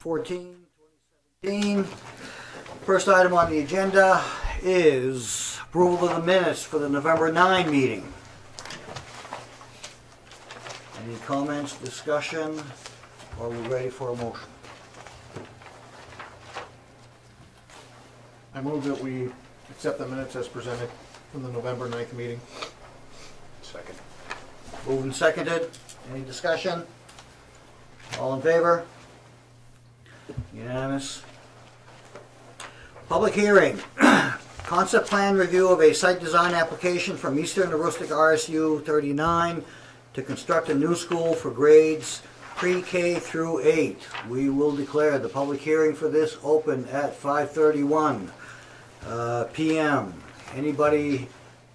14/2017. First item on the agenda is approval of the minutes for the November 9 meeting. Any comments, discussion, or are we ready for a motion? I move that we accept the minutes as presented from the November 9th meeting. Second. Moved and seconded. Any discussion? All in favor? Unanimous. Public hearing. Concept plan review of a site design application from Eastern Aroostook RSU 39 to construct a new school for grades pre-K through 8. We will declare the public hearing for this open at 5:31 p.m. Anybody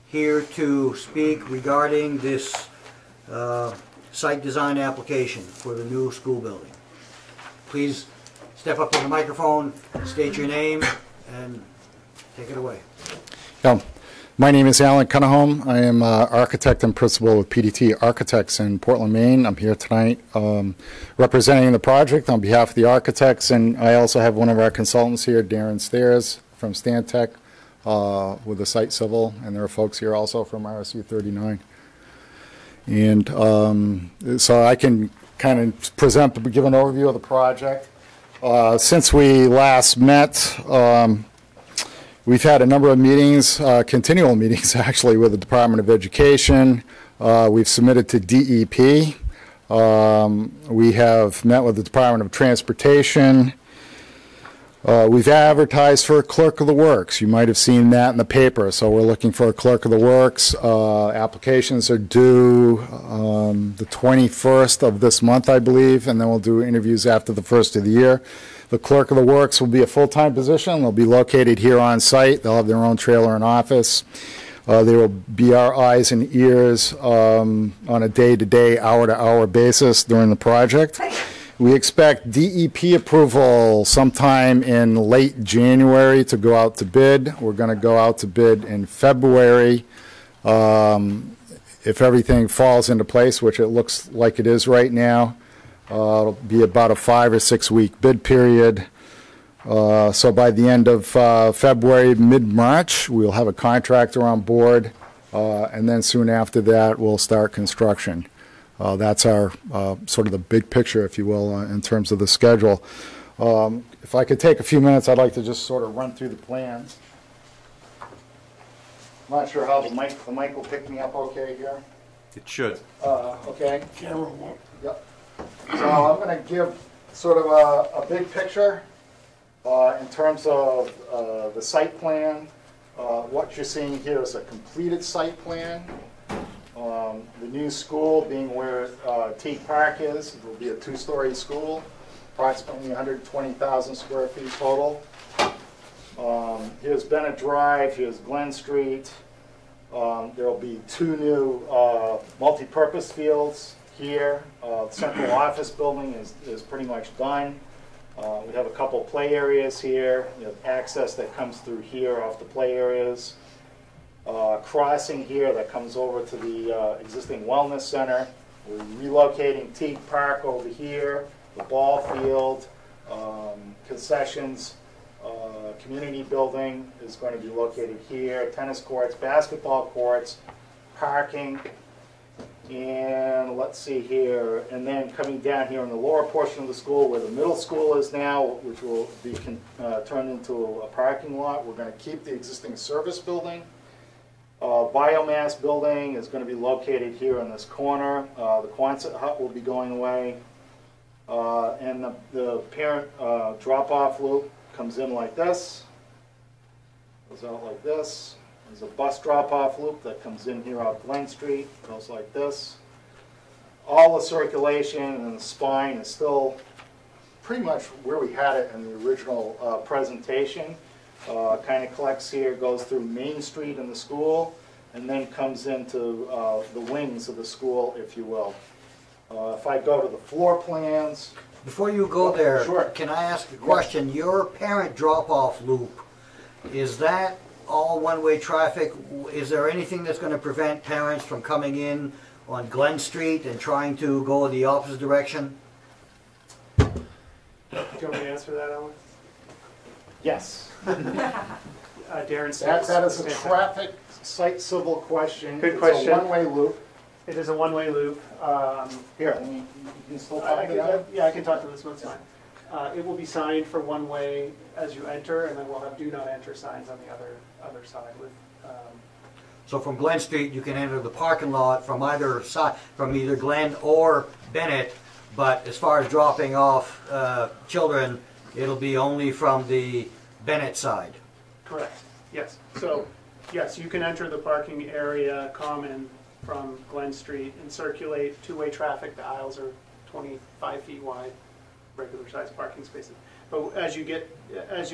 here to speak regarding this site design application for the new school building? Please step up to the microphone, state your name, and take it away. My name is Alan Cunningham. I am architect and principal with PDT Architects in Portland, Maine. I'm here tonight representing the project on behalf of the architects, and I also have one of our consultants here, Darren Stairs from Stantec with the site civil, and there are folks here also from RSU 39. And so I can kind of give an overview of the project. Since we last met, we've had a number of meetings, continual meetings actually, with the Department of Education. We've submitted to DEP. We have met with the Department of Transportation. We've advertised for a clerk of the works. You might have seen that in the paper. So we're looking for a clerk of the works. Applications are due the 21st of this month, I believe, and then we'll do interviews after the first of the year. The clerk of the works will be a full-time position. They'll be located here on site. They'll have their own trailer and office. They will be our eyes and ears on a day-to-day, hour-to-hour basis during the project. We expect DEP approval sometime in late January to go out to bid. We're going to go out to bid in February. If everything falls into place, which it looks like it is right now, it'll be about a 5 or 6 week bid period. So by the end of February, mid-March, we'll have a contractor on board, and then soon after that, we'll start construction. That's our sort of the big picture, if you will, in terms of the schedule. If I could take a few minutes, I'd like to just sort of run through the plans. I'm not sure how the mic will pick me up okay here. It should. Okay. Camera won't. Yep. So I'm going to give sort of a big picture in terms of the site plan. What you're seeing here is a completed site plan. The new school being where Teague Park is, it will be a 2-story school, approximately 120,000 square feet total. Here's Bennett Drive, here's Glen Street. There will be 2 new multi-purpose fields here. The central office building is pretty much done. We have a couple play areas here. We have access that comes through here off the play areas. Crossing here that comes over to the existing wellness center. We're relocating Teague Park over here, the ball field, concessions, community building is going to be located here, tennis courts, basketball courts, parking, and let's see here, and then coming down here in the lower portion of the school where the middle school is now, which will be turned into a parking lot. We're going to keep the existing service building. Biomass building is going to be located here in this corner. The Quonset hut will be going away. And the parent drop-off loop comes in like this, goes out like this. There's a bus drop-off loop that comes in here off Glen Street, goes like this. All the circulation and the spine is still pretty much where we had it in the original presentation. Kind of collects here, goes through Main Street in the school, and then comes into the wings of the school, if you will. If I go to the floor plans. Before you go there, sure. Can I ask a question? Your parent drop-off loop, is that all one-way traffic? Is there anything that's going to prevent parents from coming in on Glen Street and trying to go the opposite direction? Do you want me to answer that, Alan? Yes. Darren Smith. That is a traffic site civil question. Good question. It's a one-way loop. It is a one-way loop. Here, let me, you can still I talk to that? yeah, I can talk to this one, it's fine. It will be signed for one way as you enter, and then we'll have do not enter signs on the other side with, So from Glen Street, you can enter the parking lot from either side, from either Glen or Bennett, but as far as dropping off children, it'll be only from the Bennett side. correct, yes. So, yes, you can enter the parking area common from Glen Street and circulate two-way traffic. The aisles are 25 feet wide, regular sized parking spaces. But as you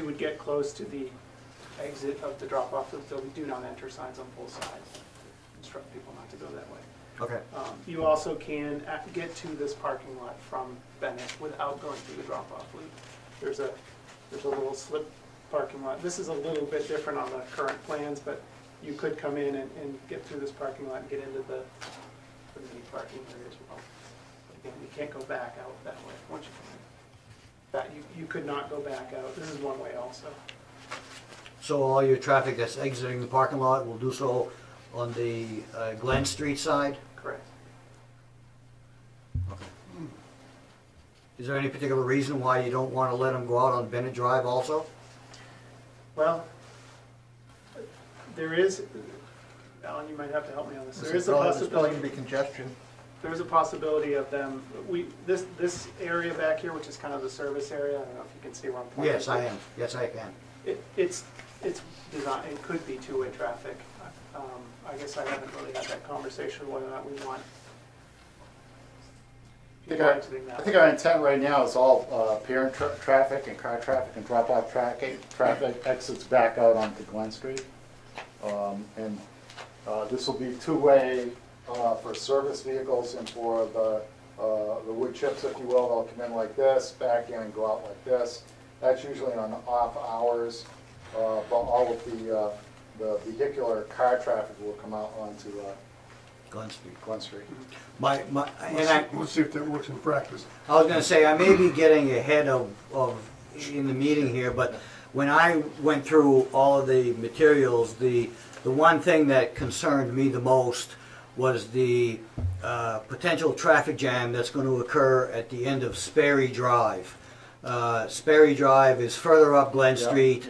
would get close to the exit of the drop-off facility, do not enter signs on both sides. Instruct people not to go that way. Okay. You also can get to this parking lot from Bennett without going through the drop-off loop. There's a little slip parking lot. This is a little bit different on the current plans, but you could come in and get through this parking lot and get into the mini parking area as well. But again, you can't go back out that way once you come in. You could not go back out. This is one way also. So all your traffic that's exiting the parking lot will do so on the Glen Street side? Correct. Is there any particular reason why you don't want to let them go out on Bennett Drive also? Well, there is, Alan, you might have to help me on this. There is a There's possibility. probably gonna be congestion. There's a possibility of them, this area back here, which is kind of the service area, I don't know if you can see where I'm pointing. Yes, I am. Yes, I can. It's designed, it could be two-way traffic. I guess I haven't really had that conversation whether or not we want people exiting that. I think our intent right now is all parent traffic and car traffic and drop-off traffic exits back out onto Glen Street. And this will be two-way for service vehicles and for the wood chips, if you will. They'll come in like this, back in and go out like this. That's usually on off hours, but all of the vehicular car traffic will come out onto Glen Street. Glen Street. Let's see if that works in practice. I was going to say, I may be getting ahead of in the meeting here, but when I went through all of the materials, the one thing that concerned me the most was the potential traffic jam that's going to occur at the end of Sperry Drive. Sperry Drive is further up Glen Street,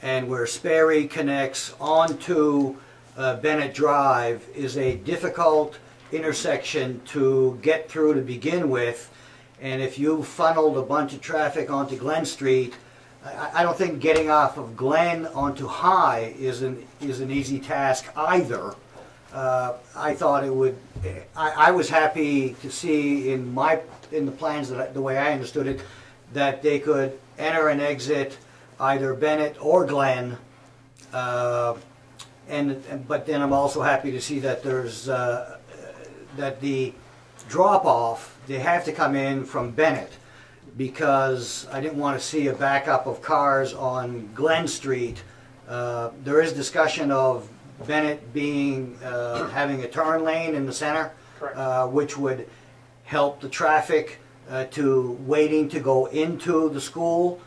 and where Sperry connects onto Bennett Drive is a difficult intersection to get through to begin with, and if you funneled a bunch of traffic onto Glen Street, I don't think getting off of Glen onto High is an easy task either. I thought it would. I was happy to see in the plans the way I understood it, that they could enter and exit either Bennett or Glen. But then I'm also happy to see that there's that the drop-off, they have to come in from Bennett, because I didn't want to see a backup of cars on Glen Street. There is discussion of Bennett being having a turn lane in the center, which would help the traffic to waiting to go into the school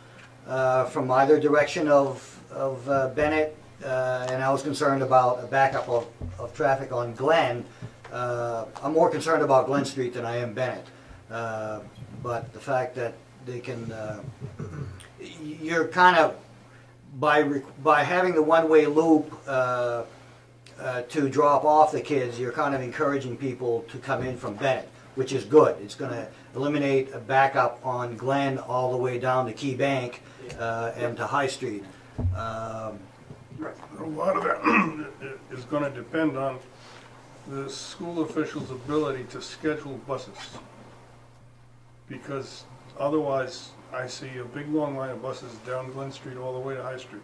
from either direction of Bennett. And I was concerned about a backup of traffic on Glen. I'm more concerned about Glen Street than I am Bennett. But the fact that they can, you're kind of, by having the one-way loop to drop off the kids, you're kind of encouraging people to come in from Bennett, which is good. It's going to eliminate a backup on Glen all the way down to Key Bank and to High Street. A lot of that is going to depend on the school officials' ability to schedule buses. Because otherwise, I see a big long line of buses down Glen Street all the way to High Street,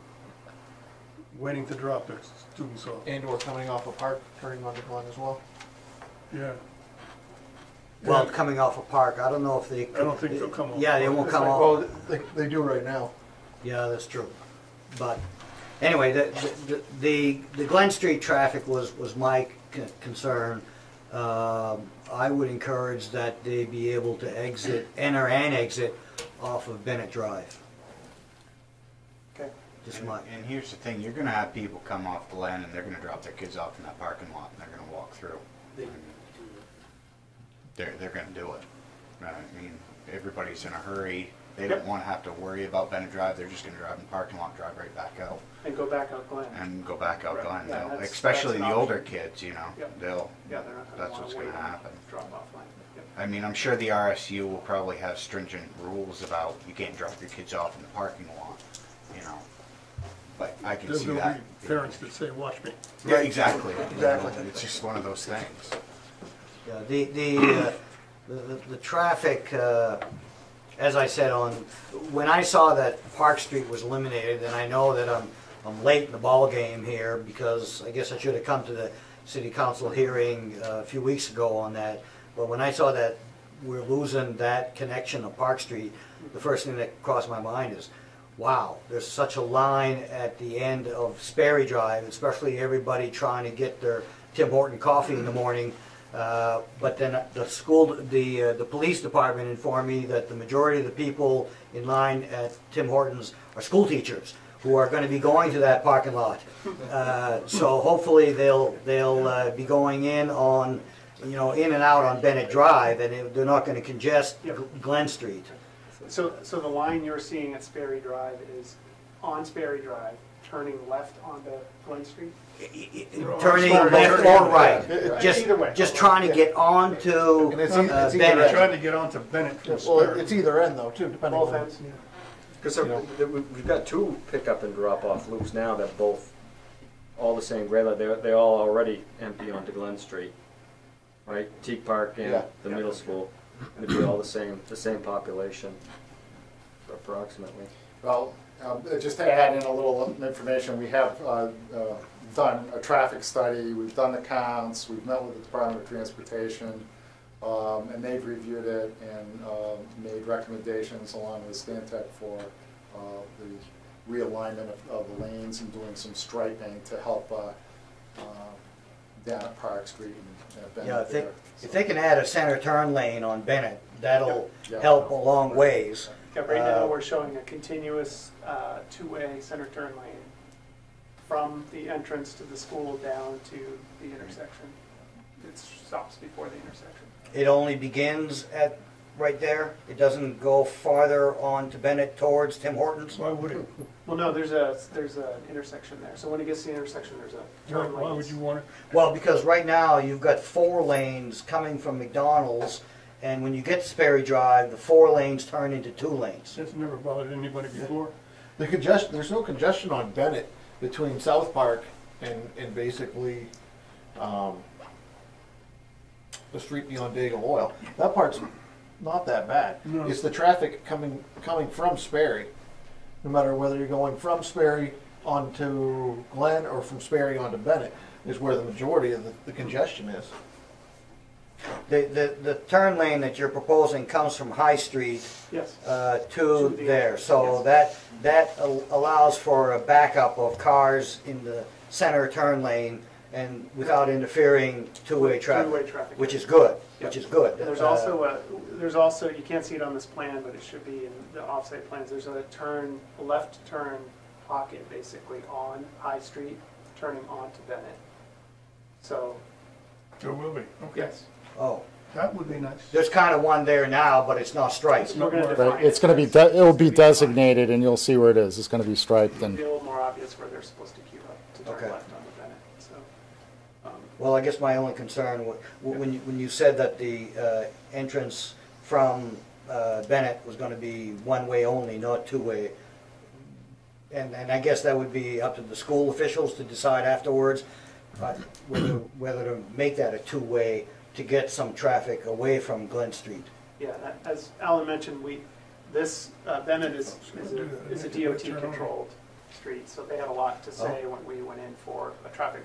waiting to drop their students off. And or coming off a park, turning onto Glen as well. Yeah. Well, coming off a park, I don't know if they. I don't think they'll come off. Yeah, they won't come off. Well, they do right now. Yeah, that's true. But anyway, the Glen Street traffic was my concern. I would encourage that they be able to enter and exit off of Bennett Drive. Okay. Just And, my, and here's the thing, you're gonna have people come off Glen and they're gonna drop their kids off in that parking lot and they're gonna walk through. They're gonna do it. I mean, everybody's in a hurry. They don't Yep. wanna have to worry about Bennett Drive. They're just gonna drive in the parking lot, drive right back out And go back out Glen. and go back out Right. Glen. Yeah, They'll- that's Especially an the older option. kids, you know, Yep. they'll, Yeah, they're not gonna that's wanna what's wait gonna on happen. drop off line. Yep. I mean, I'm sure the RSU will probably have stringent rules about you can't drop your kids off in the parking lot, you know. But I can There's see gonna that. be parents that say, watch me. Yeah, exactly. Exactly. It's just one of those things. yeah, the traffic, as I said, when I saw that Park Street was eliminated, and I know that I'm late in the ball game here because I guess I should have come to the city council hearing a few weeks ago on that. But when I saw that we're losing that connection of Park Street, the first thing that crossed my mind is, wow, there's such a line at the end of Sperry Drive, especially everybody trying to get their Tim Horton coffee in the morning. But then the police department informed me that the majority of the people in line at Tim Hortons are school teachers who are going to be going to that parking lot. So hopefully they'll be going in on, in and out on Bennett Drive, and they're not going to congest Yep. Glen Street. So the line you're seeing at Sperry Drive is on Sperry Drive, turning left onto Glen Street? Turning sorry, left turning or right, Either way. just trying to get onto And it's either Bennett. They're trying to get onto Bennett from Well, Sperry. it's either end though, too, depending Both on. ends? Because we've got two pickup and drop off loops now that both all the same grade level. They're all already empty onto Glen Street, right? Teak Park and Yeah. the middle school. It'd be all the same population, approximately. Well, just to add in a little information, we have done a traffic study, we've done the counts, we've met with the Department of Transportation, and they've reviewed it and made recommendations along with Stantec for the realignment of the lanes and doing some striping to help down at Park Street and Bennett Yeah, there. if they can add a center turn lane on Bennett, that'll Yeah. help a long ways. Yeah, right now we're showing a continuous two-way center turn lane from the entrance to the school down to the intersection. It stops before the intersection. It only begins at right there. It doesn't go farther on to Bennett towards Tim Hortons. Why would it? Well, no, there's an intersection there. So when it gets to the intersection, there's a turn lane. Why would you want it? Well, because right now you've got 4 lanes coming from McDonald's, and when you get to Sperry Drive, the 4 lanes turn into 2 lanes. That's never bothered anybody before. The congestion, there's no congestion on Bennett between South Park and basically, the street beyond Daigle Oil. That part's not that bad. No. It's the traffic coming from Sperry, no matter whether you're going from Sperry onto Glen or from Sperry onto Bennett, is where the majority of the congestion is. The turn lane that you're proposing comes from High Street Yes. to the there, entrance, so that allows for a backup of cars in the center turn lane and without interfering two-way traffic. Two-way traffic. Which is good, Yep. which is good. And there's also, you can't see it on this plan, but it should be in the offsite plans. There's a left turn pocket basically on High Street, turning onto Bennett. So, There will be, okay. yes. Oh, That would be nice. there's kind of one there now, but it's not striped. We're gonna Right, define Right, it's gonna be, it'll be designated and you'll see where it is. It's gonna be striped It'll and. be a little more obvious where they're supposed to queue up to turn Okay. left onto Bennett, so. Well, I guess my only concern, when you said that the entrance from Bennett was going to be one-way only, not two-way, and I guess that would be up to the school officials to decide afterwards whether to make that a two-way to get some traffic away from Glen Street. Yeah, as Alan mentioned, Bennett is a DOT-controlled street, so they had a lot to say when we went in for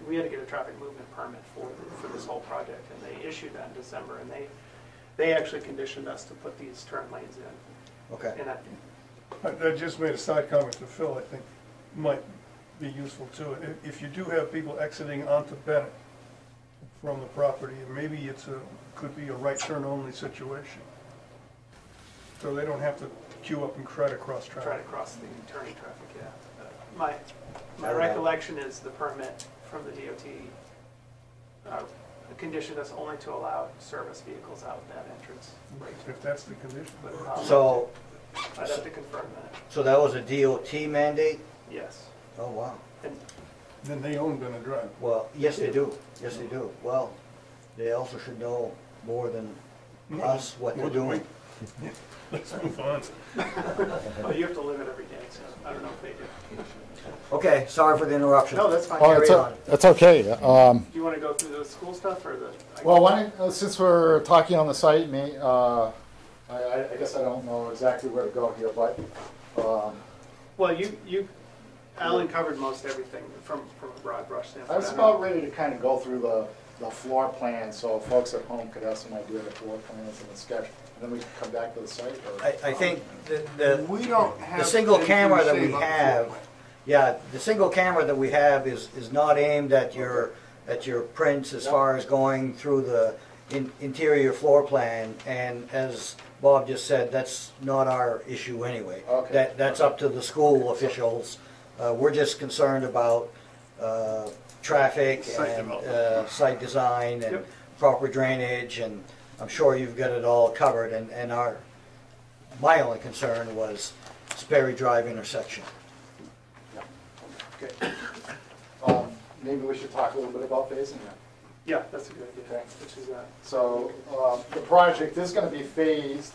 we had to get a traffic movement permit for this whole project, and they issued that in December, and they actually conditioned us to put these turn lanes in. Okay. And I just made a side comment to Phil, I think might be useful too. If you do have people exiting onto Bennett from the property, and maybe could be a right turn only situation. So they don't have to queue up and try to cross Try to traffic. cross the turning traffic, yeah. My recollection is the permit from the DOT conditioned us only to allow service vehicles out that entrance. If that's the condition. But, So, I'd have to confirm that, so that was a DOT mandate? yes. Oh, wow. And Then they own Bennett Drive. Well, yes, they do. Yes, they do. Well, they also should know more than us what they're doing. Let's move on. well, you have to live it every day, so I don't know if they do. Okay, sorry for the interruption. No, that's fine. Oh, Carry on. that's okay. Do you want to go through the school stuff or the? Well, since we're talking on the site, I guess I don't know exactly where to go here, but Well, Alan covered most everything from a broad brush standpoint. I was about ready to kind of go through the floor plan, so folks at home could have some idea of the floor plans and the sketch, and then we can come back to the site. Or, I think the We don't have. the single anything camera to that say we about the floor have, plan. yeah, the single camera that we have is not aimed at your prints as Yep. far as going through the interior floor plan. And as Bob just said, that's not our issue anyway. Okay. That's up to the school officials. We're just concerned about traffic Site and development. site design and Yep. proper drainage, and I'm sure you've got it all covered. And my only concern was Sperry Drive intersection. Okay. maybe we should talk a little bit about phasing now. Yeah, that's a good idea. Okay. Which is So the project is going to be phased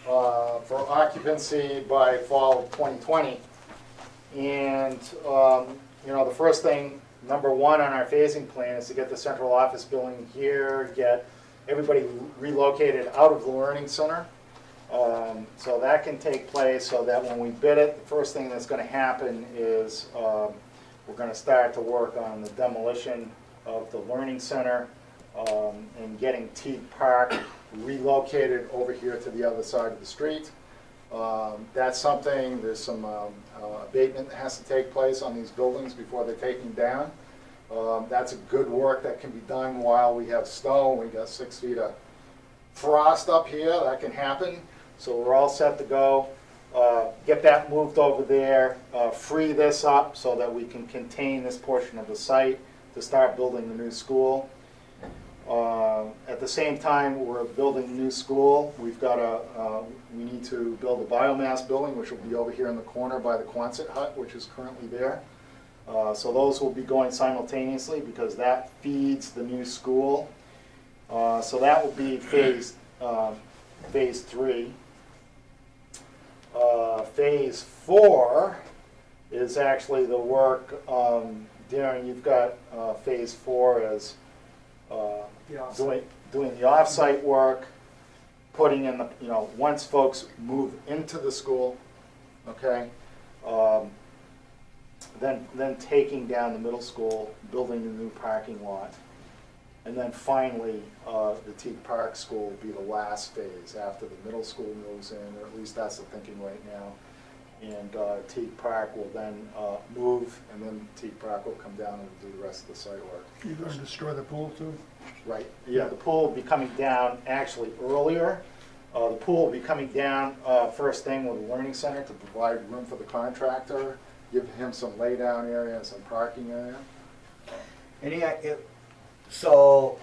for occupancy by fall of 2020. And, the first thing, number one on our phasing plan is to get the central office building here, get everybody relocated out of the Learning Center. So that can take place so that when we bid it, the first thing that's going to happen is we're going to start to work on the demolition of the Learning Center and getting Teague Park relocated over here to the other side of the street. That's something, there's some abatement that has to take place on these buildings before they're taken down. That's a good work that can be done while we have snow. We got 6 feet of frost up here, that can happen. So we're all set to go. Get that moved over there, free this up so that we can contain this portion of the site to start building the new school. At the same time, we're building a new school. We've got we need to build a biomass building, which will be over here in the corner by the Quonset hut, which is currently there. So those will be going simultaneously because that feeds the new school. So that will be phase 3. Phase 4 is actually the work, Darren, you've got phase 4 as doing the off-site work, putting in the, once folks move into the school, okay, then taking down the middle school, building the new parking lot, and then finally the Teague Park School will be the last phase after the middle school moves in, or at least that's the thinking right now. And Teague Park will then move, and then Teague Park will come down and do the rest of the site work. You're going to destroy the pool too? Right, yeah, the pool will be coming down actually earlier. The pool will be coming down first thing with the Learning Center to provide room for the contractor, give him some lay-down area and some parking area. So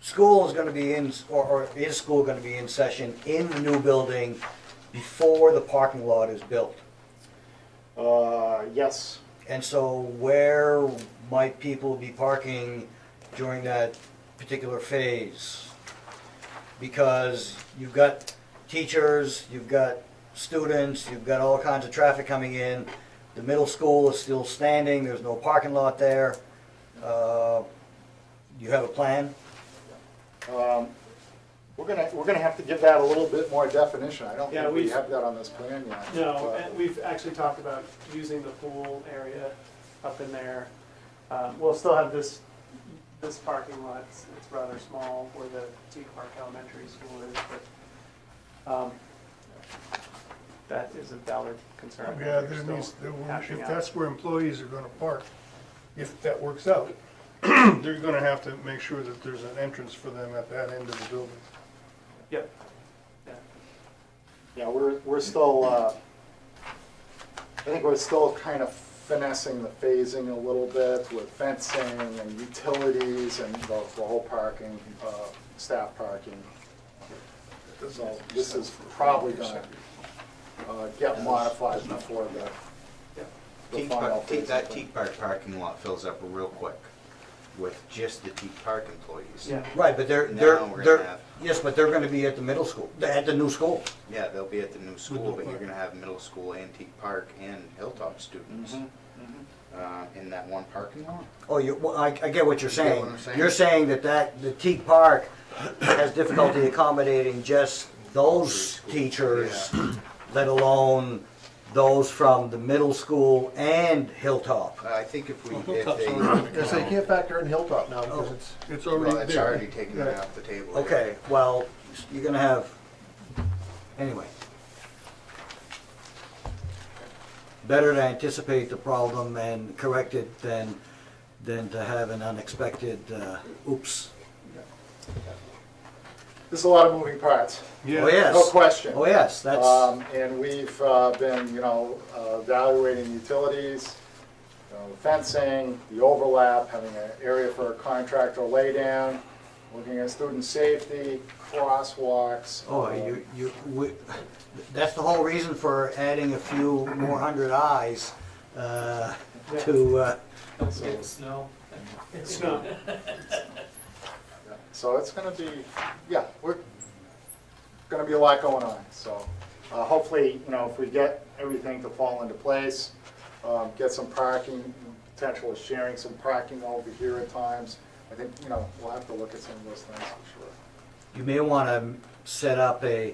school is going to be in, or is school going to be in session in the new building before the parking lot is built? Yes. And so where might people be parking during that particular phase? Because you've got teachers, you've got students, you've got all kinds of traffic coming in. The middle school is still standing, there's no parking lot there. You have a plan? We're gonna have to give that a little bit more definition. I don't Yeah, think we we've- have that on this plan yet. No, but- and we've actually talked about using the pool area up in there. We'll still have this parking lot. It's rather small where the Teague Park Elementary School is, but that is a valid concern. Yeah, We're there still needs, hashing if out. that's where employees are going to park, if that works out, they're gonna have to make sure that there's an entrance for them at that end of the building. Yep. Yeah. Yeah, we're still, I think we're still kind of finessing the phasing a little bit with fencing and utilities and the whole parking, staff parking. So this is probably gonna get modified before the final phase. That Teak Park parking lot fills up real quick with just the Teak Park employees. Yeah. Right, but they're, Now we're gonna have- yes, but they're gonna be at the middle school, at the new school. Yeah, they'll be at the new school, but you're gonna have middle school and Teak Park and Hilltop students in that one parking lot. Oh, well, I get what you're get saying. what I'm saying? You're saying that the Teak Park has difficulty accommodating just those teachers, let alone those from the middle school and Hilltop. I think if Well, they, Hilltop's already- Yes, they can't factor in Hilltop now because it's, It's well, already it's there. already taken it off the table. yeah. Okay, well, you're gonna have, anyway. Better to anticipate the problem and correct it than to have an unexpected, oops. There's a lot of moving parts, Yeah. Oh, yes. no question. Oh, yes, that's, And we've been, evaluating utilities, the fencing, the overlap, having an area for a contractor laydown, looking at student safety, crosswalks. that's the whole reason for adding a few more hundred eyes to, Snow. It's not. So it's gonna be, we're gonna be a lot going on. So hopefully, if we get everything to fall into place, get some parking, potential of sharing some parking over here at times. I think, we'll have to look at some of those things for sure. you may want to set up I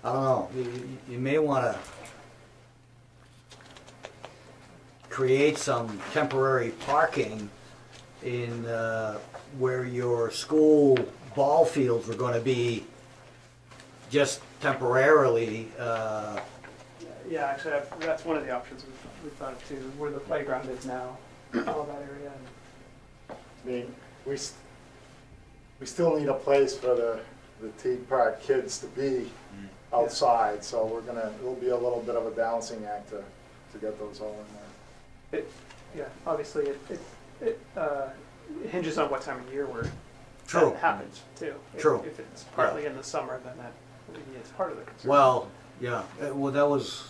don't know, you may want to create some temporary parking in where your school ball fields were going to be just temporarily. Yeah, actually, that's one of the options we thought of too, where the playground is now, all that area. I mean, we still need a place for the Teague Park kids to be outside, so it'll be a little bit of a balancing act to get those all in there. Yeah, obviously, it hinges on what time of year True. that happens too. True. If it's partly in the summer, then that maybe is part of the concern. Well, yeah. Well, that was.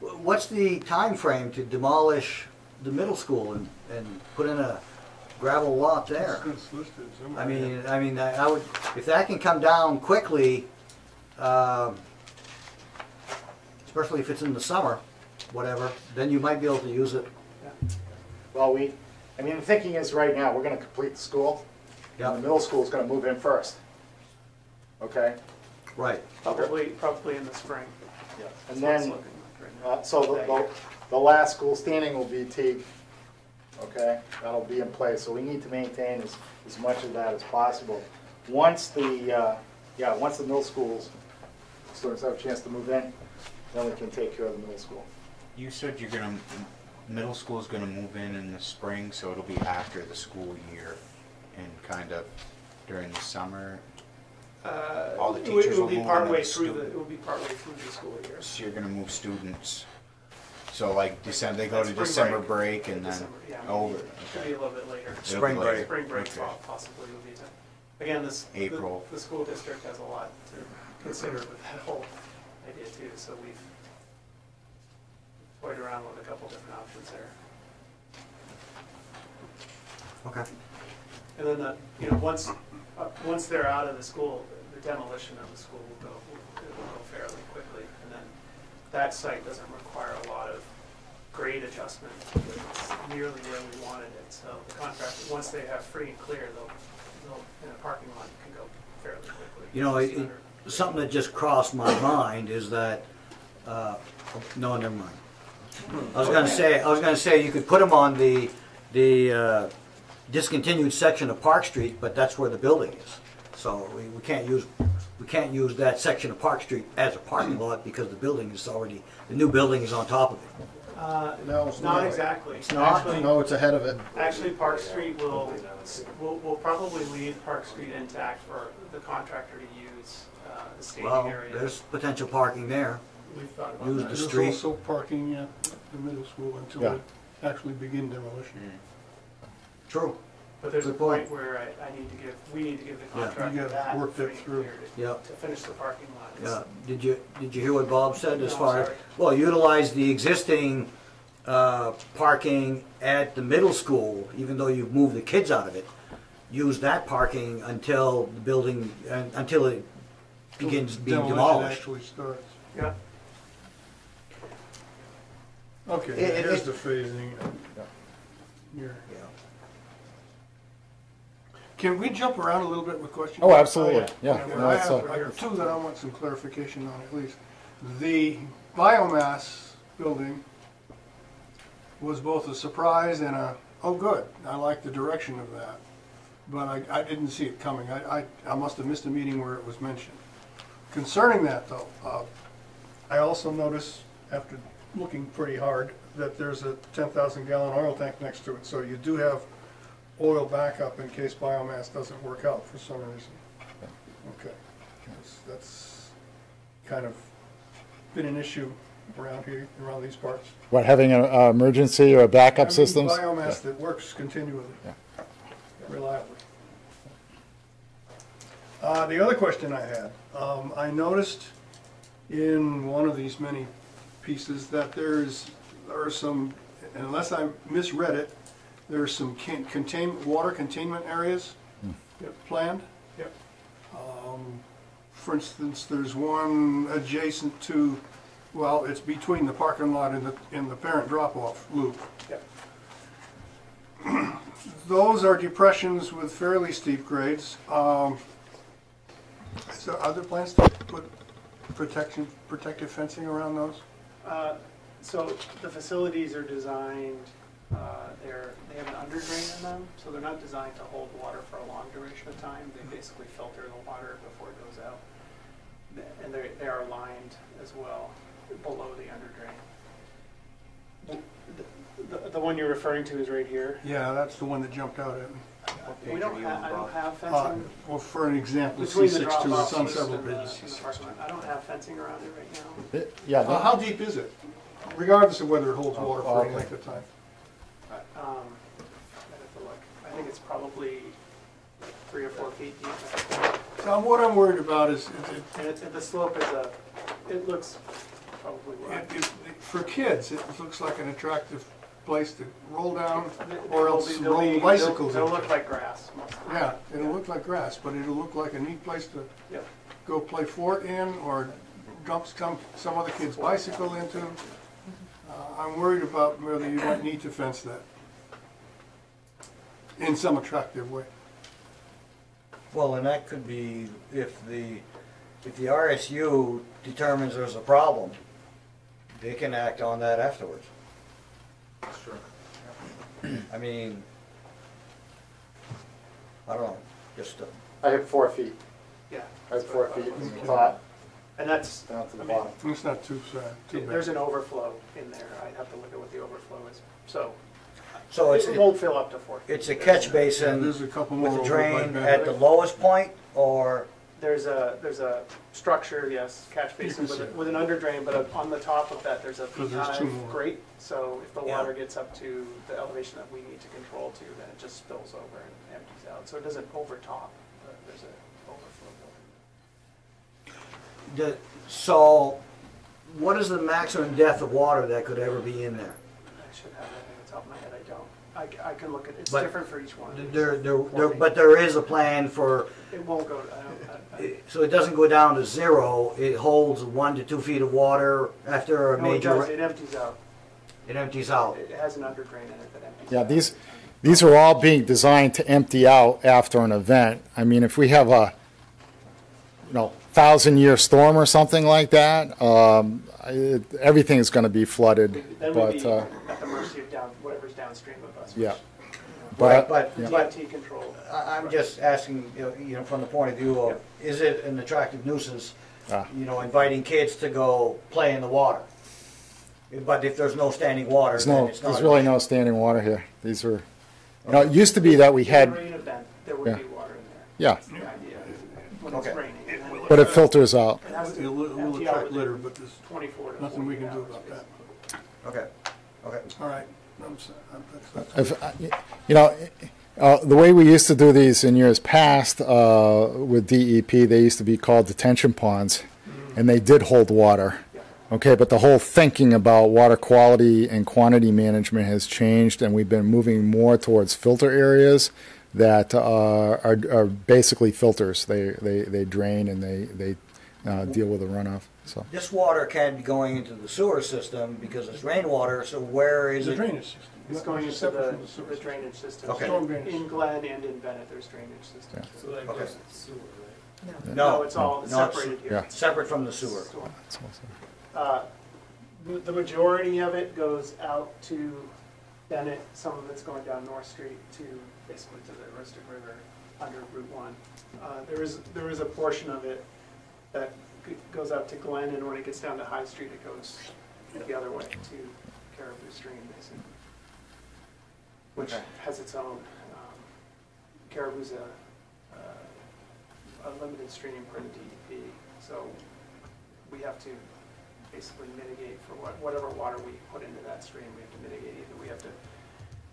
What's the time frame to demolish the middle school and put in a gravel lot there? It's listed somewhere. I mean, I would, if that can come down quickly, especially if it's in the summer, whatever, then you might be able to use it. Well, the thinking is right now, we're gonna complete the school, and the Yeah, middle school's gonna move in first. Okay? right. Probably in the spring. Yeah. That's And what it's then, looking like right now. so the last school standing will be Teague, okay? That'll be in place, so we need to maintain as much of that as possible. Once the middle schools, students have a chance to move in, then we can take care of the middle school. You said middle school's gonna move in the spring, so it'll be after the school year and kind of during the summer. All the teachers It will will be move partway and through then it will be partway through the school year. So you're gonna move students. So like December, they go to Spring December break. break and then December, yeah, over. Could be a little bit later. It'll be Spring later. break. Spring break Okay. possibly would be again, April. The school district has a lot to consider with that whole idea too, so we've toyed around with a couple different options there. Okay. And then once they're out of the school, the demolition of the school will go fairly quickly, and then that site doesn't require a lot of grade adjustment. It's nearly where we wanted it, so the contractor, once they have free and clear, they'll in a parking lot can go fairly quickly. You know, It's just under- something that just crossed my mind is that, no, never mind. I was gonna say you could put them on the discontinued section of Park Street, but that's where the building is. So we can't use that section of Park Street as a parking lot because the new building is on top of it. No, it's Not not. exactly. It's not? No, it's ahead of it. Actually, Park Street will probably leave Park Street intact for the contractor to use the staging Well, area. there's potential parking there. We've thought about use that. the There's street. also parking at the middle school until Yeah. they actually begin demolition. True. But there's a Good point. point where we need to give the Yeah. contractor You gotta that work that free through. period Yeah. to finish the parking lot. Yeah, did you hear what Bob said as No, far as, sorry. well, utilize the existing parking at the middle school, even though you've moved the kids out of it. Use that parking until the building, until it begins being Demolition demolished. actually starts. Yeah. Okay, It- here's it- the phasing. Here. Yeah. Can we jump around a little bit with questions? Oh, absolutely. Yeah. Okay, No, I it's, have two that I want some clarification on at least. The biomass building was both a surprise and oh good, I like the direction of that. But I didn't see it coming. I must have missed a meeting where it was mentioned. Concerning that though, I also noticed after looking pretty hard that there's a 10,000 gallon oil tank next to it. So you do have oil backup in case biomass doesn't work out for some reason. Okay, that's kind of been an issue around here, around these parts. what, having an emergency or backup Having systems? Biomass that works continually, Yeah. reliably. The other question I had, I noticed in one of these many pieces that there are some, unless I misread it, there's some water containment areas planned. Yep. For instance, there's one adjacent to, well, it's between the parking lot and the parent drop-off loop. Yep. Those are depressions with fairly steep grades. Is there other plans to put protective fencing around those? So the facilities are designed, they have an underdrain in them, so they're not designed to hold water for a long duration of time. They basically filter the water before it goes out. And they are lined as well below the underdrain. The one you're referring to is right here. Yeah, that's the one that jumped out at me. I don't have Uh, fencing Well, for an example, between the C62, drop-off it's on list several and the pages. parking lot. I don't have fencing around it right now. Yeah. How deep is it? Regardless of whether it holds water for any okay. length of time. I'd have to look. I think it's probably 3 or 4 feet deep. Now, what I'm worried about is, And the slope is it looks probably wide. for kids, it looks like an attractive place to roll down or They'll else be- they'll roll be- bicycles They'll into. look like grass most of the Yeah, time. it'll look like grass, but it'll look like a neat place to Yep. go play fort in or dump some other kid's bicycle into. I'm worried about whether you might need to fence that in some attractive way. Well, and that could be if the RSU determines there's a problem, they can act on that afterwards. Sure. I mean, I don't know, just, I have 4 feet. Yeah. I have 4 feet from the top And that's, down to the I mean, bottom. It's not too bad. there's an overflow in there. I'd have to look at what the overflow is. So so it won't fill up to 4 feet. it's a catch basin There's a couple more with a over by drain Bennett. at the lowest point, or, There's a structure, yes, catch basin with an underdrain, but on the top of that, there's a So there's two beehive more. grate. So if the Yeah. water gets up to the elevation that we need to control to, then it just spills over and empties out. So it doesn't overtop. There's an overflow building. so what is the maximum depth of water that could ever be in there? I should have that on the top of my head. I don't. I can look at it's But different for each one. of these. But there is a plan for, It won't go. so it doesn't go down to 0, it holds 1 to 2 feet of water after a No, it major, does. It empties out. it empties out. It has an underdrain in it that empties. Yeah, out. these are all being designed to empty out after an event. I mean, if we have a 1,000-year storm or something like that, everything is going to be flooded. Then we'd be But at the mercy of whatever's downstream of us. yeah, But, but but DMT control. I'm just asking, from the point of view of, is it an attractive nuisance, Ah. inviting kids to go play in the water? But if there's no standing water, then it's not. There's really no standing water here. These were, it used to be that we In had, a rain event, there would Yeah. be water in there. yeah, That's the idea, when it's Okay. raining. And then but it filters out. it has to We'll empty out attract within litter, but there's 24 to nothing we 48 can do hours, about that. Okay, okay. All right. That's The way we used to do these in years past with DEP, they used to be called detention ponds, and they did hold water. Okay, but the whole thinking about water quality and quantity management has changed, and we've been moving more towards filter areas that are basically filters. They drain and they deal with the runoff. So This water can't be going into the sewer system because it's rainwater, so where is the it? drainage system. It's going into Separate from the sewer drainage system. Okay. Storm drainage. In Glen and in Bennett, there's drainage systems. So that Okay. goes to the sewer, right? No, it's all No, separated here. yeah. Separate from the sewer. Storm. that's also- The majority of it goes out to Bennett, some of it's going down North Street to, basically to the Aroostook River under Route 1. There is a portion of it that goes out to Glen, and when it gets down to High Street, it goes the other way to Caribou Stream, basically, which Okay. has its own, Caribou's a limited stream per the DEP, so we have to basically mitigate for whatever water we put into that stream, we have to mitigate. Either we have to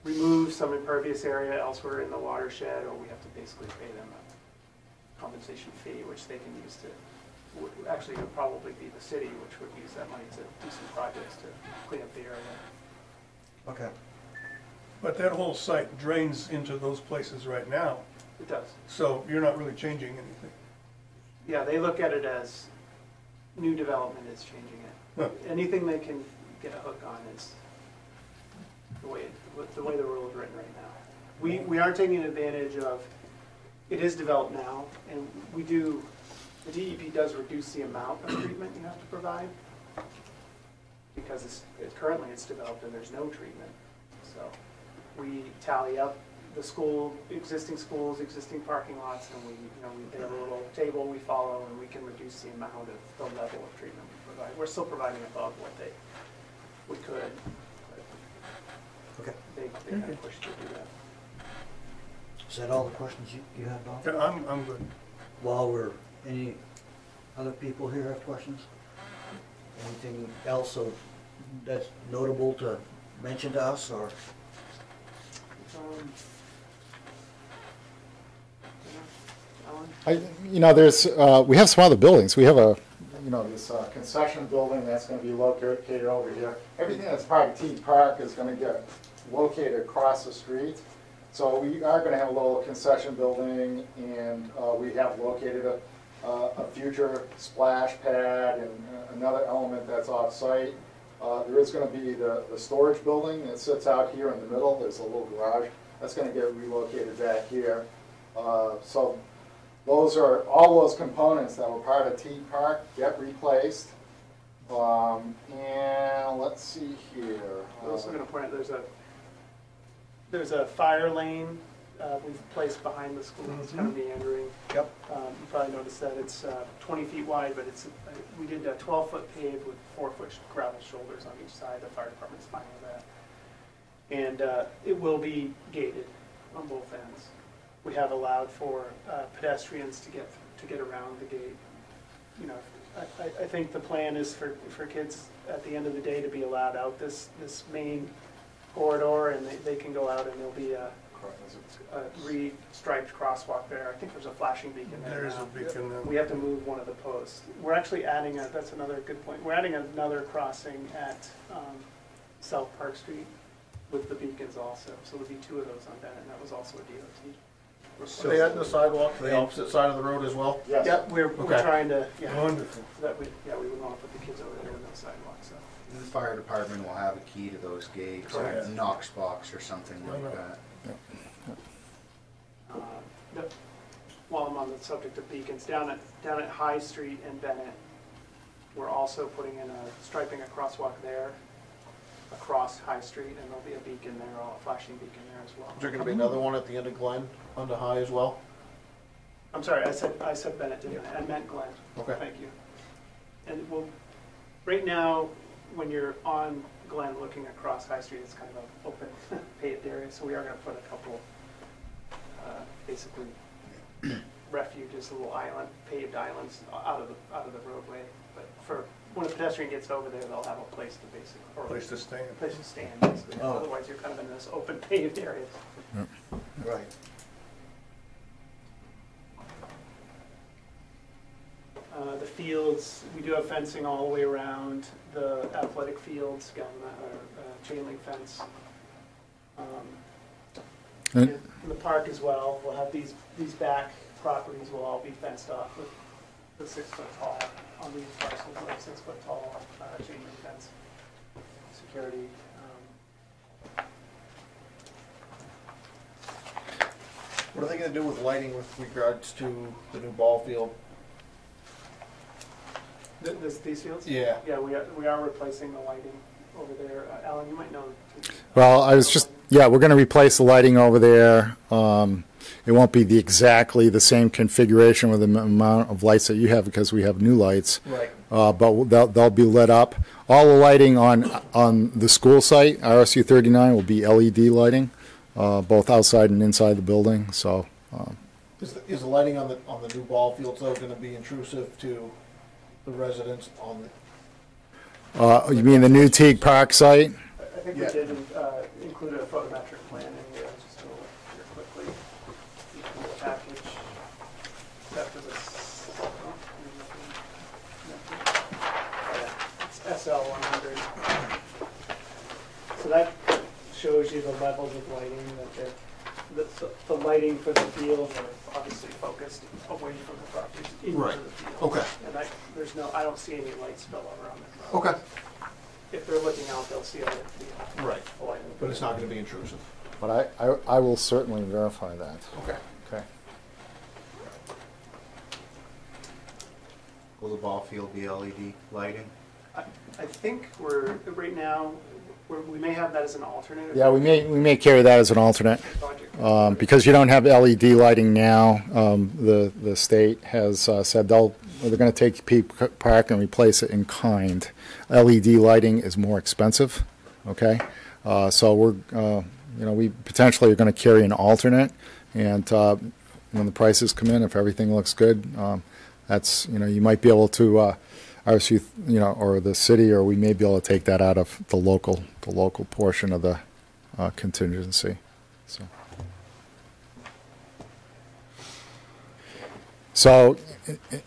remove some impervious area elsewhere in the watershed, or we have to basically pay them a compensation fee, which they can use to, actually it would probably be the city, which would use that money to do some projects to clean up the area. Okay. But that whole site drains into those places right now, It does. so you're not really changing anything. Yeah, they look at it as new development is changing it. Huh. Anything they can get a hook on is the way the rule is written right now. We are taking advantage of, it is developed now, and we do, the DEP does reduce the amount of treatment you have to provide, because currently it's developed and there's no treatment. So we tally up the existing schools, existing parking lots, and they have a little table we follow, and we can reduce the amount of the level of treatment we provide. We're still providing above what we could, but Okay. they kind of push to do that. Is that all the questions you have, Bob? Yeah, I'm good. While any other people here have questions? Anything else that's notable to mention to us, or? Alan? There's we have some other buildings. We have this concession building that's going to be located over here. Everything that's part of T Park is going to get located across the street. So we are going to have a little concession building, and we have located a future splash pad and another element that's off-site. There is going to be the storage building that sits out here in the middle. There's a little garage. That's going to get relocated back here. So those are all those components that were part of T Park get replaced. And let's see here. I'm also going to point out there's a fire lane we've placed behind the school. It's kind of meandering. Yep. You probably noticed that it's 20 feet wide, but we did a 12-foot paved with 4-foot gravel shoulders on each side. The fire department's fine with that. And it will be gated on both ends. We have allowed for pedestrians to get around the gate. I think the plan is for kids at the end of the day to be allowed out this main corridor, and they can go out, and there'll be a re-striped crosswalk there. I think there's a flashing beacon there. There is now. a beacon there. We have to move one of the posts. We're actually adding that's another good point. We're adding another crossing at South Park Street with the beacons also. So there'll be 2 of those on Bennett, and that was also a DOT. Are they at the sidewalk, the opposite side of the road as well? Yes. Yep, we're Okay. trying to, yeah. Wonderful. We would want to put the kids over there with no sidewalks, so. The fire department will have a key to those gates, or a Knox box or something like that. Yep. While I'm on the subject of beacons, down at High Street and Bennett, we're also putting in striping a crosswalk there across High Street, and there'll be a beacon there, a flashing beacon there as well. Is there going to be another one at the end of Glen, under High as well? I'm sorry, I said Bennett, didn't I? I meant Glen. Okay. Thank you. And right now, when you're on Glen looking across High Street, it's kind of an open paved area, so we are gonna put a couple, basically refuges, little paved islands out of the roadway. But for, when a pedestrian gets over there, they'll have a place to or Place to stand. place to stand, basically. Oh. Otherwise, you're kind of in this open paved area. Right. The fields, we do have fencing all the way around the athletic fields, chain link fence. In the park as well, we'll have these back properties will all be fenced off with the 6 foot tall, on these parcels, like 6 foot tall chain link fence security. What are they gonna do with lighting with regards to the new ball field? These fields? Yeah. Yeah, we are replacing the lighting over there. Alan, you might know. Well, I was just, yeah, we're going to replace the lighting over there. It won't be exactly the same configuration with the amount of lights that you have because we have new lights. Right. But they'll be lit up. All the lighting on the school site, RSU 39, will be LED lighting, both outside and inside the building. So, Is the lighting on the new ball fields though gonna be intrusive to the residents on the? you mean the new Teague Park site? I think we did include a photometric plan in here, just to look here quickly. The package. After this. It's SL 100. So that shows you the levels of lighting the lighting for the field are obviously focused away from the properties into Right. the field. Okay. And I don't see any light spillover on this. Okay. If they're looking out, they'll see the Right. lighting. But it's not gonna be intrusive. But I will certainly verify that. Okay. Okay. Will the ball field be LED lighting? I think right now, we may have that as an alternate. Yeah, we may carry that as an alternate. Project. Because you don't have LED lighting now, the state has said they're going to take Peak Park and replace it in kind. LED lighting is more expensive, okay? So we potentially are going to carry an alternate, and when the prices come in, if everything looks good, that's, you might be able to, RSU, or the city, or we may be able to take that out of the local portion of the contingency. So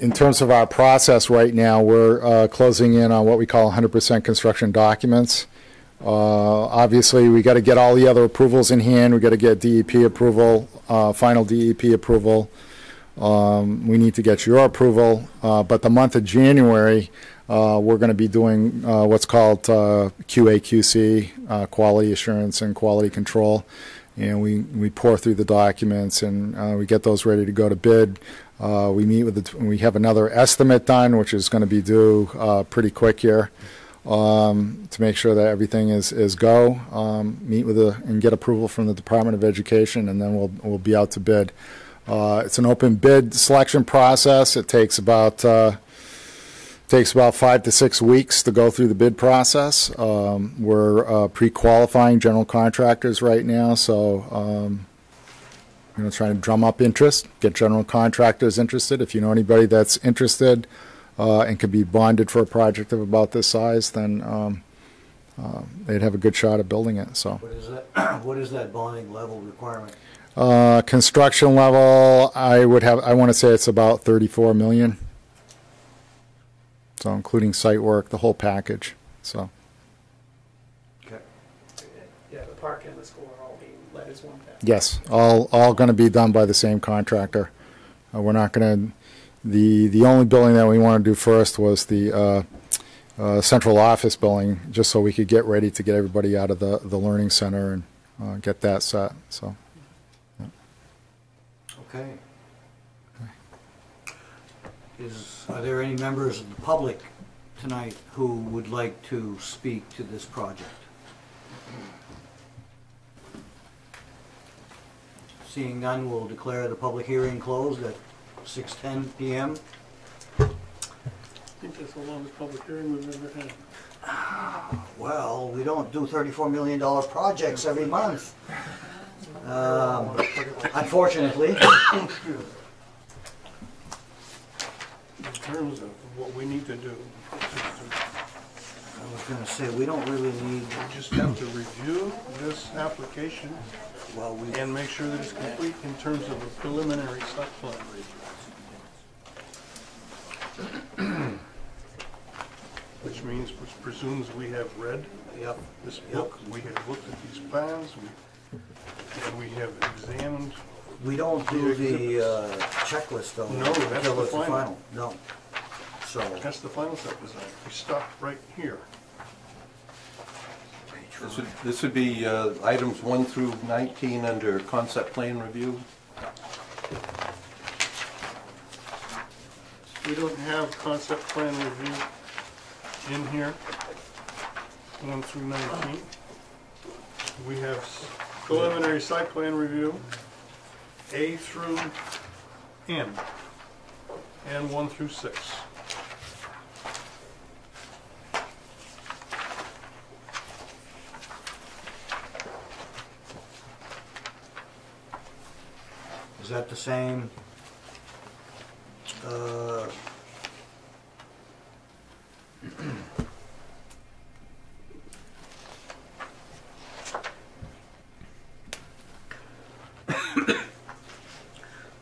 in terms of our process right now, we're closing in on what we call 100% construction documents. Obviously, we got to get all the other approvals in hand. We got to get DEP approval, final DEP approval. We need to get your approval, but the month of January, we're going to be doing what's called QA/QC, quality assurance and quality control, and we pour through the documents and we get those ready to go to bid. We meet with we have another estimate done, which is going to be due pretty quick here, to make sure that everything is go. Meet with and get approval from the Department of Education, and then we'll be out to bid. It's an open bid selection process. It takes about 5 to 6 weeks to go through the bid process. We're pre-qualifying general contractors right now, so trying to drum up interest, get general contractors interested. If you know anybody that's interested and could be bonded for a project of about this size, then they'd have a good shot at building it. So, What is that bonding level requirement? Construction level, I want to say it's about 34 million. So including site work, the whole package. So. Okay. Yeah, the park and the school are all being led as one package. Yes, all going to be done by the same contractor. We're not going to. The only building that we want to do first was the central office building, just so we could get ready to get everybody out of the learning center and get that set. So. Okay. Are there any members of the public tonight who would like to speak to this project? Seeing none, we'll declare the public hearing closed at 6:10 p.m. I think that's the longest public hearing we've ever had. Well, we don't do $34 million projects every month. Unfortunately. In terms of what we need to do, I was gonna say, we don't really need, we just have to review this application well, we, and make sure that it's complete in terms of a preliminary site plan review. Which means, which presumes we have read yep, this book, we have looked at these plans, and we have examined. we don't do the checklist though. No, that's until the it's final. No. So, That's the final set design. We stop right here. This would be items 1 through 19 under concept plan review. We don't have concept plan review in here, 1 through 19. We have preliminary site plan review, A through N, and 1 through 6. is that the same?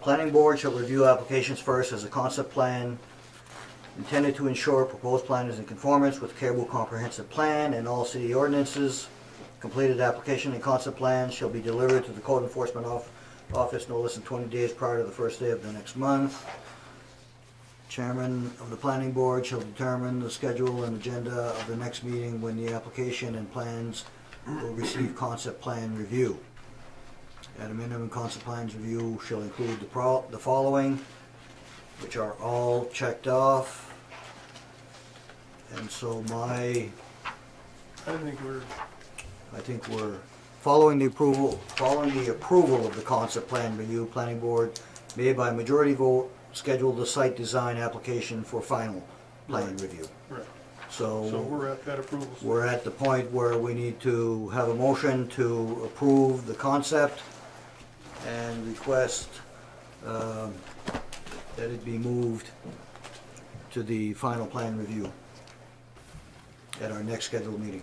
Planning board shall review applications first as a concept plan intended to ensure proposed plan is in conformance with Caribou Comprehensive Plan and all city ordinances. Completed application and concept plan shall be delivered to the code enforcement office no less than 20 days prior to the first day of the next month. Chairman of the planning board shall determine the schedule and agenda of the next meeting when the application and plans will receive concept plan review. At a minimum, concept plans review shall include the following, which are all checked off. And so I think we're following the approval of the concept plan review, planning board may by majority vote schedule the site design application for final plan review. right. So So we're at that approval. we're at the point where we need to have a motion to approve the concept and request that it be moved to the final plan review at our next scheduled meeting.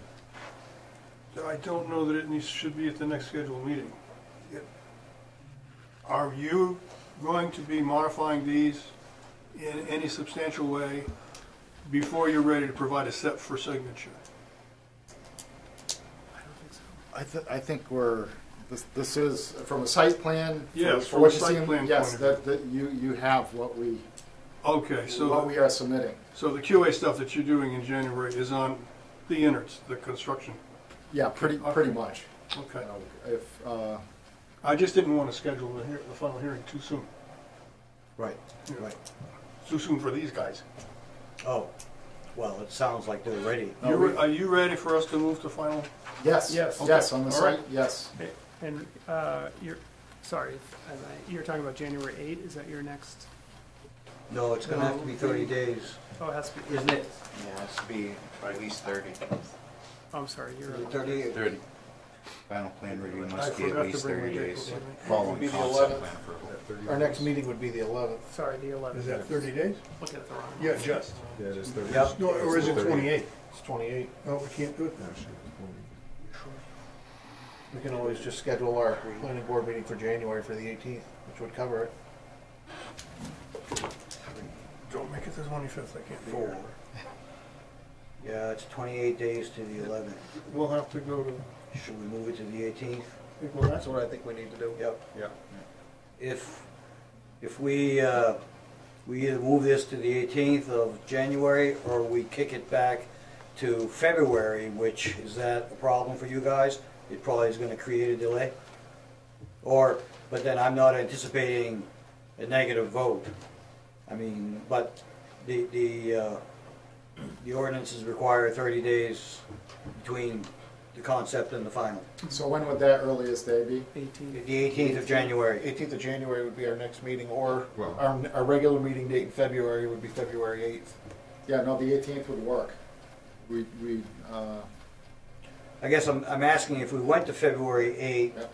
I don't know that it should be at the next scheduled meeting. Are you going to be modifying these in any substantial way before you're ready to provide a set for signature? I think this is, from a site plan. Yes, for from what a you site see, plan yes, point of that you have what we Okay, are submitting. so the QA stuff that you're doing in January is on the innards, the construction. Yeah, pretty much. Okay. If I just didn't want to schedule the final hearing too soon. Right, right. Too soon for these guys. Oh, well, it sounds like they're ready. Are you ready for us to move to final? yes, Yes. yes, on the All right. site, yes. And you're talking about January 8th, is that your next? No, it's gonna have to be 30 days, Oh, it has to be. isn't it? Yeah, it has to be at least 30. Oh, I'm sorry, you're. 30? 30. Final plan review I must be at forgot to least bring my 30 paper days with me. following Be the concept 11th. plan approval. Our next meeting would be the 11th. Sorry, the 11th. Is that 30 days? Looking at the wrong. Yeah, just. Yeah, it is 30. Yep. No, or is it 28? It's 28. No, we can't do it then. We can always just schedule our planning board meeting for January for the 18th, which would cover it. Don't make it the 25th, I can't be Four. here. Yeah, it's 28 days to the 11th. We'll have to go to, Should we move it to the 18th? well, That's what I think we need to do. Yep. Yeah. If we either move this to the 18th of January or we kick it back to February, which, is that a problem for you guys? It probably is gonna create a delay. But then I'm not anticipating a negative vote. I mean, but the ordinances require 30 days between the concept and the final. So when would that earliest day be? 18th. The 18th of January. 18th of January would be our next meeting, or Well- our regular meeting date in February would be February 8th. Yeah, no, the 18th would work. We I guess I'm asking if we went to February 8th, Yep.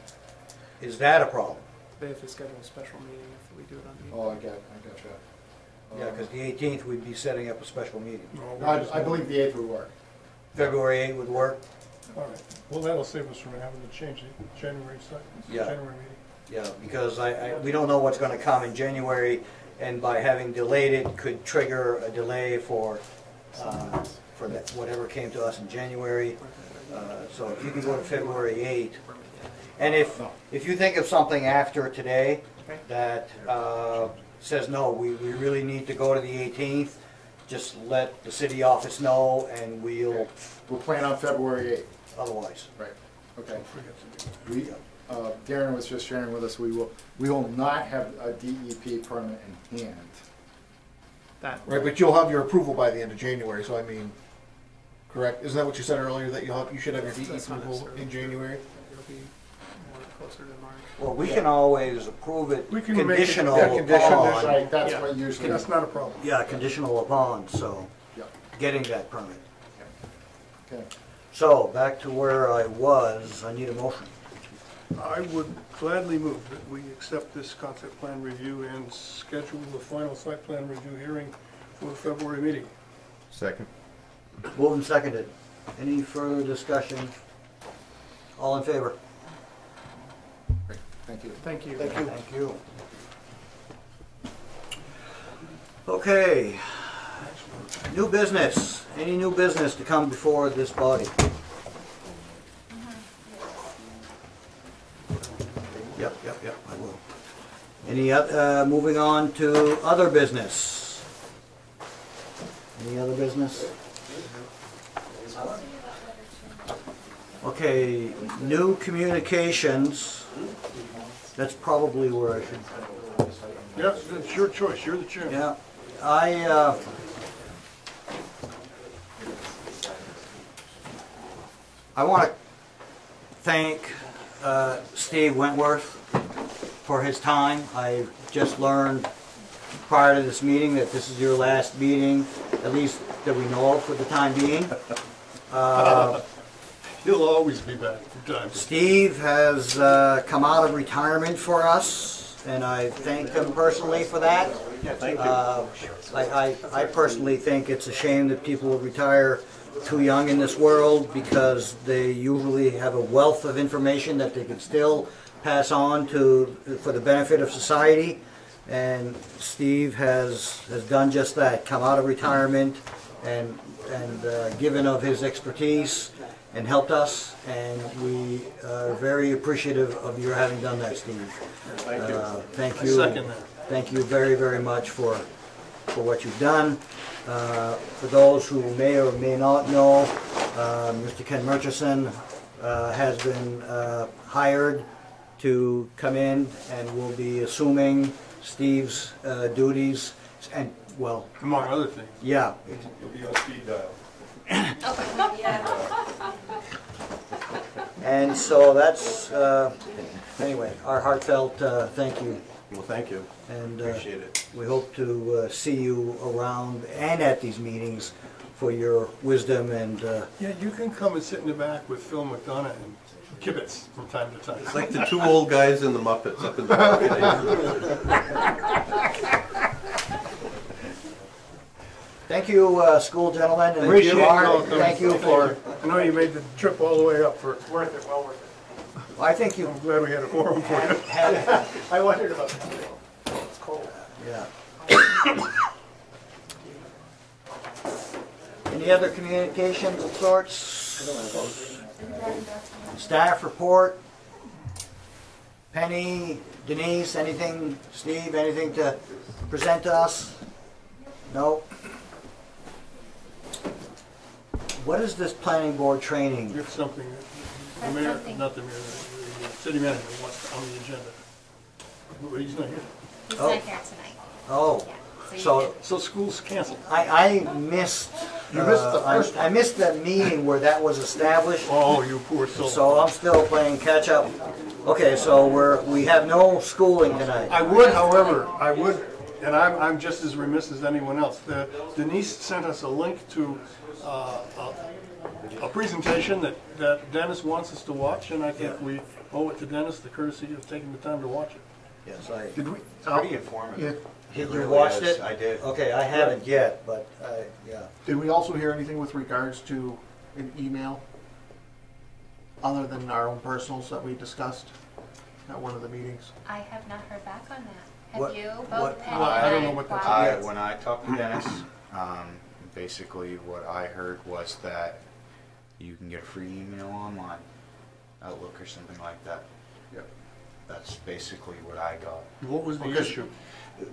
is that a problem? They have to schedule a special meeting if we do it on the. Oh, I got you. Yeah, because the 18th, we'd be setting up a special meeting. No, I believe the 8th would work. February 8th would work? All right, well, that'll save us from having to change the January Yeah. January meeting. Yeah, because we don't know what's gonna come in January, and by having delayed it could trigger a delay for that, whatever came to us in January. So if you can go to February 8th, and if you think of something after today that says, no, we really need to go to the 18th, just let the city office know, and we'll, We'll plan on February 8th. otherwise. Right, okay. We, Darren was just sharing with us, we will not have a DEP permit in hand. That, Right, but you'll have your approval by the end of January, so I mean, correct? Isn't that what you said earlier, that you should have your DEP That's not approval necessarily in true. January? it'll be more closer to March. Well, we can always approve it We can make it- conditional yeah, conditional. upon. Right, that's Yeah. what usually. That's not a problem. Yeah, conditional upon, so, Yeah, getting that permit. okay. So, back to where I was, I need a motion. I would gladly move that we accept this concept plan review and schedule the final site plan review hearing for the February meeting. Second. Moved and seconded. Any further discussion? All in favor? Great, thank you. Thank you. Thank you. Thank you. Okay. New business. Any new business to come before this body? Yep, I will. Any, moving on to other business? Any other business? Okay, new communications. That's probably where I should. Yes, it's your choice, you're the chairman. Yeah, I want to thank Steve Wentworth for his time. I just learned prior to this meeting that this is your last meeting, at least that we know of for the time being. He'll always be back from time to time. Steve has come out of retirement for us, and I thank him personally for that. Thank you. I personally think it's a shame that people would retire too young in this world, because they usually have a wealth of information that they can still pass on for the benefit of society. And Steve has done just that, come out of retirement and given of his expertise and helped us, and we are very appreciative of your having done that, Steve. Thank you. Thank I you. second that. Thank you very, very much for what you've done. For those who may or may not know, Mr. Ken Murchison has been hired to come in and will be assuming Steve's duties, and, well, Among other things. yeah. You'll be on speed dial. And so that's, anyway, our heartfelt thank you. Well, thank you. And Appreciate it. we hope to see you around and at these meetings for your wisdom and, Yeah, you can come and sit in the back with Phil McDonough and Kibitz from time to time. It's like the two old guys in the Muppets up in the balcony. thank you, school gentlemen. And Appreciate Art, it. thank you for, I know you made the trip all the way up for, Worth it, well worth it. I think you I'm glad we had a forum for you. had, I wondered about that. It's cold. yeah. Any other communications of sorts? Staff report? Penny, Denise, anything, Steve, anything to present to us? No? What is this planning board training? It's something that the mayor, not the mayor, the city manager wants on the agenda. But he's not here. He's Oh. not here tonight. Oh, Yeah. you so can- So school's canceled. I missed. You missed the first I missed the meeting where that was established, Oh, you poor soul. so I'm still playing catch up. Okay, so we have no schooling tonight. I would, however, and I'm just as remiss as anyone else. Denise sent us a link to a presentation that Dennis wants us to watch, and I think Yeah. we owe it to Dennis the courtesy of taking the time to watch it. Yes, I, Did we? Pretty informative. Yeah. It you really watched is. it? I did. Okay, I haven't yet, but, yeah. Did we also hear anything with regards to an email? Other than our own personals that we discussed at one of the meetings? I have not heard back on that. What- Have you? what- Both Penny Well, I don't know and what that's Bob? When I talked to Dennis, basically what I heard was that you can get a free email online, Outlook or something like that. Yep. That's basically what I got. What was the Okay. issue?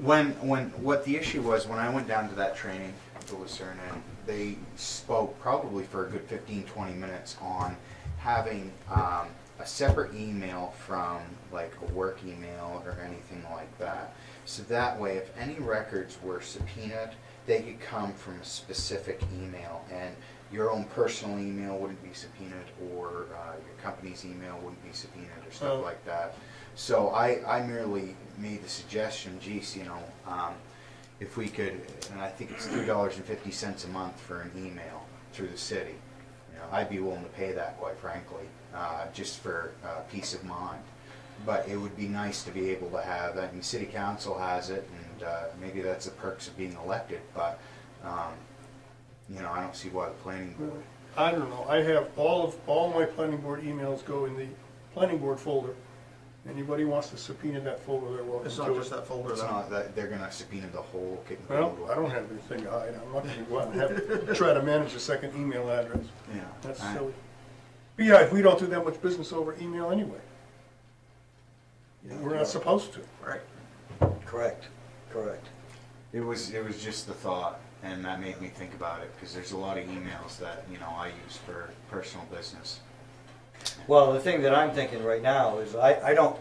What the issue was, when I went down to that training to Lucerne, and they spoke probably for a good 15-20 minutes on having a separate email from like a work email or anything like that. So that way, if any records were subpoenaed, they could come from a specific email, and your own personal email wouldn't be subpoenaed, or your company's email wouldn't be subpoenaed, or stuff Oh. like that. So I merely made the suggestion, geez, if we could, and I think it's $3.50 a month for an email through the city. I'd be willing to pay that, quite frankly, just for peace of mind. But it would be nice to be able to have, I mean, city council has it, and maybe that's the perks of being elected, but, I don't see why the planning board. I don't know. I have all my planning board emails go in the planning board folder. Anybody wants to subpoena that folder, they're welcome It's to not it. just that folder, It's though. not that they're gonna subpoena the whole kit and Well, caboodle. I don't have anything to hide. I'm not gonna go out and try to manage a second email address. Yeah. That's I- silly. Besides, we don't do that much business over email anyway. We're not supposed to. Right. Correct, correct. It was just the thought, and that made me think about it, because there's a lot of emails that, I use for personal business. Well, the thing that I'm thinking right now is the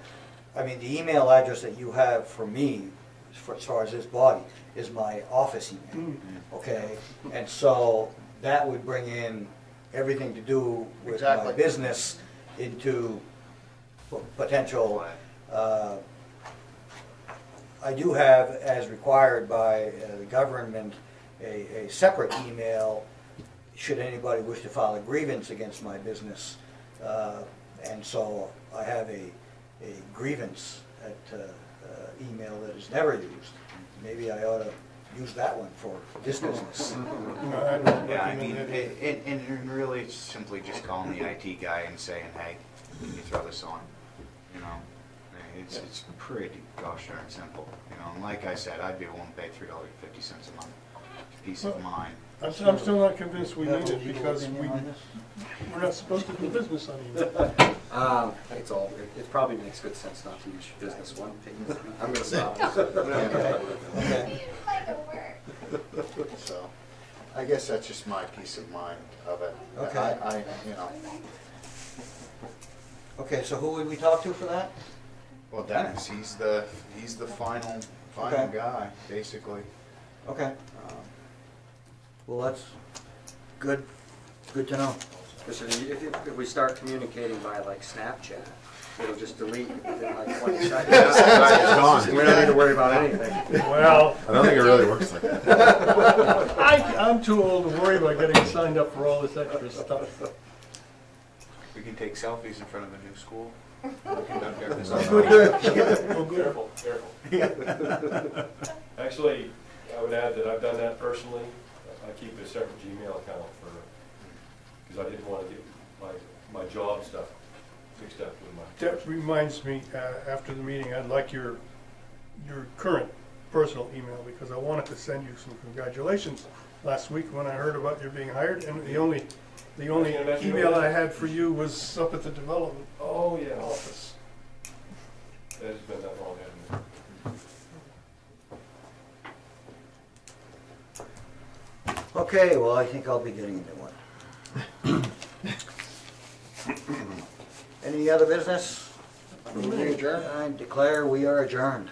email address that you have for me, as far as this body, is my office email, okay? And so that would bring in everything to do with Exactly. my business into potential, I do have, as required by the government, a separate email should anybody wish to file a grievance against my business. And so I have a grievance email that is never used. Maybe I ought to use that one for this business. Yeah, I mean, and really, it's simply just calling the IT guy and saying, hey, can you throw this on? It's pretty gosh darn simple. And like I said,Id be willing to pay $3.50 a month. Peace of mind. I'm still not convinced we Have need a it legal because opinion on this? we're not supposed to do business on email. It probably makes good sense not to use your business one. I'm gonna stop. Okay. So, I guess that's just my peace of mind of it. Okay. Okay, so who would we talk to for that? Well, Dennis, he's the final Okay. guy, basically. Okay. Well, that's good to know. Because if we start communicating via like Snapchat, it'll just delete within like 20 seconds. It's gone. We don't need to worry about anything. Well, I don't think it really works like that. I'm too old to worry about getting signed up for all this extra stuff. We can take selfies in front of the new school. Careful, careful. Actually, I would add that I've done that personally. I keep a separate Gmail account because I didn't want to get my job stuff mixed up with my. That reminds me, after the meeting, I'd like your current personal email because I wanted to send you some congratulations last week when I heard about your being hired, and the only email I had for you was up at the development office. That has been that long, hasn't it? Okay, well, I think I'll be getting a new one. Any other business? Meeting adjourned? I declare we are adjourned.